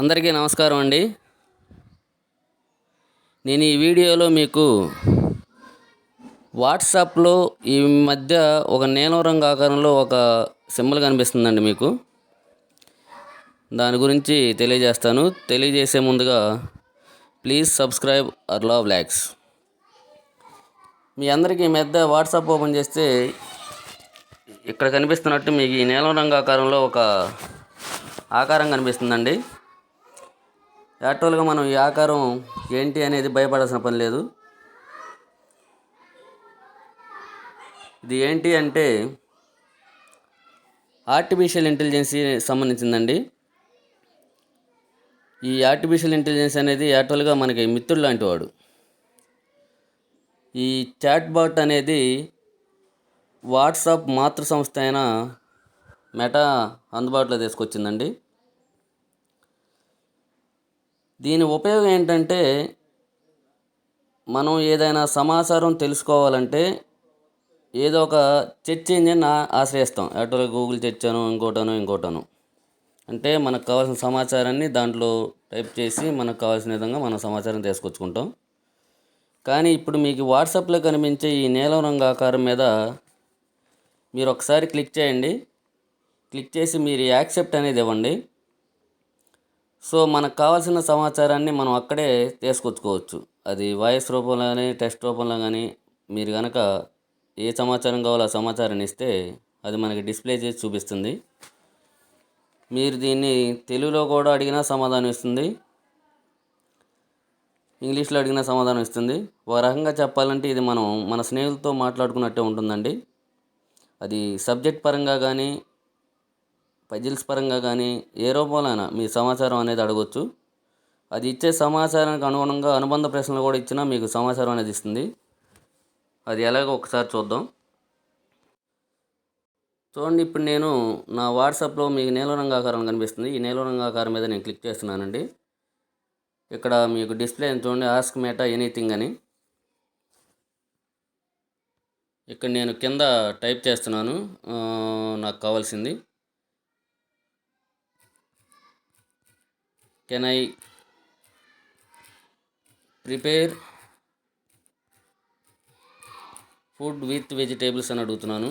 అందరికీ నమస్కారం అండి. నేను ఈ వీడియోలో మీకు వాట్సాప్లో ఈ మధ్య ఒక నీలం రంగు ఆకారంలో ఒక సింబల్ కనిపిస్తుందండి మీకు. దాని గురించి తెలియజేస్తాను. తెలియజేసే ముందుగా ప్లీజ్ సబ్స్క్రైబ్ అర్లా వ్లాగ్స్. మీ అందరికీ ఈ మధ్య వాట్సాప్ ఓపెన్ చేస్తే ఇక్కడ కనిపిస్తున్నట్టు మీకు ఈ నీలం రంగు ఆకారంలో ఒక ఆకారం కనిపిస్తుందండి. యాక్చువల్గా మనం ఈ ఆకారం ఏంటి అనేది భయపడాల్సిన పని లేదు. ఇది ఏంటి అంటే ఆర్టిఫిషియల్ ఇంటెలిజెన్సీ సంబంధించిందండి. ఈ ఆర్టిఫిషియల్ ఇంటెలిజెన్స్ అనేది యాక్చువల్గా మనకి మిత్రుడు లాంటి వాడు. ఈ చాట్ బాట్ అనేది వాట్సాప్ మాతృ సంస్థ అయిన మెటా అందుబాటులో తీసుకొచ్చిందండి. దీని ఉపయోగం ఏంటంటే మనం ఏదైనా సమాచారం తెలుసుకోవాలంటే ఏదో ఒక సెర్చ్ ఇంజిన్ ఆశ్రయిస్తాం. యాక్చువల్గా గూగుల్ సెర్చ్ ఇంకోటను అంటే మనకు కావాల్సిన సమాచారాన్ని దాంట్లో టైప్ చేసి మనకు కావాల్సిన విధంగా మనం సమాచారం తీసుకొచ్చుకుంటాం. కానీ ఇప్పుడు మీకు వాట్సాప్లో కనిపించే ఈ నీలం రంగు ఆకారం మీద మీరు ఒకసారి క్లిక్ చేయండి. క్లిక్ చేసి మీరు యాక్సెప్ట్ అనేది ఇవ్వండి. సో మనకు కావాల్సిన సమాచారాన్ని మనం అక్కడే తీసుకొచ్చుకోవచ్చు. అది వాయిస్ రూపంలో కానీ టెక్స్ట్ రూపంలో కానీ మీరు కనుక ఏ సమాచారం కావాలో ఆ సమాచారాన్ని ఇస్తే అది మనకి డిస్ప్లే చేసి చూపిస్తుంది. మీరు దీన్ని తెలుగులో కూడా అడిగినా సమాధానం ఇస్తుంది, ఇంగ్లీష్లో అడిగినా సమాధానం ఇస్తుంది. ఒక రకంగా చెప్పాలంటే ఇది మన స్నేహితులతో మాట్లాడుకున్నట్టే ఉంటుందండి. అది సబ్జెక్ట్ పరంగా కానీ పజిల్స్ పరంగా కానీ ఏ రూపంలోనైనా మీ సమాచారం అనేది అడగవచ్చు. అది ఇచ్చే సమాచారానికి అనుగుణంగా అనుబంధ ప్రశ్నలు కూడా ఇచ్చినా మీకు సమాచారం అనేది ఇస్తుంది. అది ఎలాగో ఒకసారి చూద్దాం. చూడండి, ఇప్పుడు నేను నా వాట్సాప్లో మీకు నీలం రంగు ఆకారం కనిపిస్తుంది. ఈ నీలం రంగు ఆకారం మీద నేను క్లిక్ చేస్తున్నానండి. ఇక్కడ మీకు డిస్ప్లే చూడండి, ఆస్క్ మెటా ఎనీథింగ్ అని. ఇక్కడ నేను కింద టైప్ చేస్తున్నాను నాకు కావాల్సింది. Can I prepare food with vegetables అని అడుగుతున్నాను.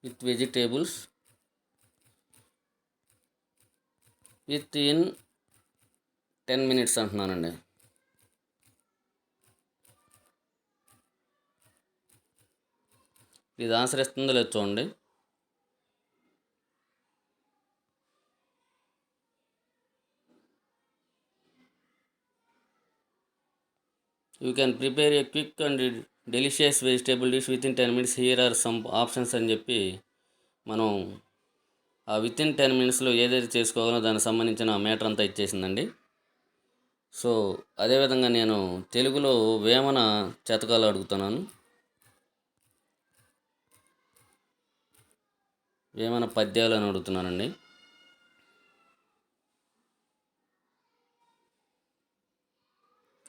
With vegetables within 10 minutes అంటున్నానండి. ఇది ఆన్సర్ ఇస్తుందో లేదు చూడండి. You can prepare a quick and delicious vegetable dish within 10 minutes. Here are some options అని చెప్పి మనం ఆ విత్ ఇన్ 10 minutesలో ఏదైతే చేసుకోవాలో దానికి సంబంధించిన మ్యాటర్ అంతా ఇచ్చేసిందండి. సో అదేవిధంగా నేను తెలుగులో వేమన శతకాలు అడుగుతున్నాను. వేమన పద్యాలు అని అడుగుతున్నానండి.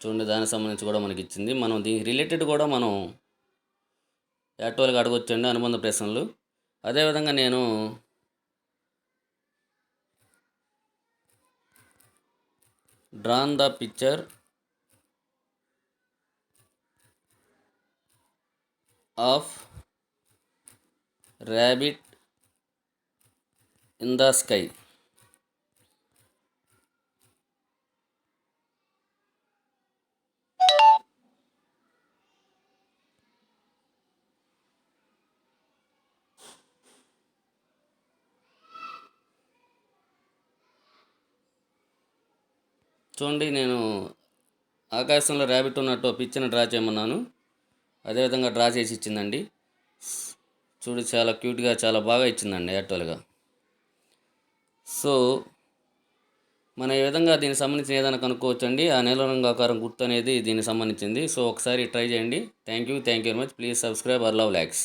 చూడండి, దానికి సంబంధించి కూడా మనకి ఇచ్చింది. మనం దీనికి రిలేటెడ్ కూడా మనం యాక్చువల్గా అడగొచ్చండి అనుబంధ ప్రశ్నలు. అదేవిధంగా నేను drawn the picture of rabbit in the sky. చూడండి, నేను ఆకాశంలో ర్యాబిట్ ఉన్నట్టు పిక్చర్ని డ్రా చేయమన్నాను. అదేవిధంగా డ్రా చేసి ఇచ్చిందండి. చూడు, చాలా క్యూట్గా చాలా బాగా ఇచ్చిందండి యాక్చువల్గా. సో మనం ఈ విధంగా దీనికి సంబంధించిన ఏదైనా కనుక్కోవచ్చండి. ఆ నీలం రంగు ఆకారం గుర్తు అనేది దీనికి సంబంధించింది. సో ఒకసారి ట్రై చేయండి. Thank you very much. Please subscribe అర్లా వ్లాగ్స్.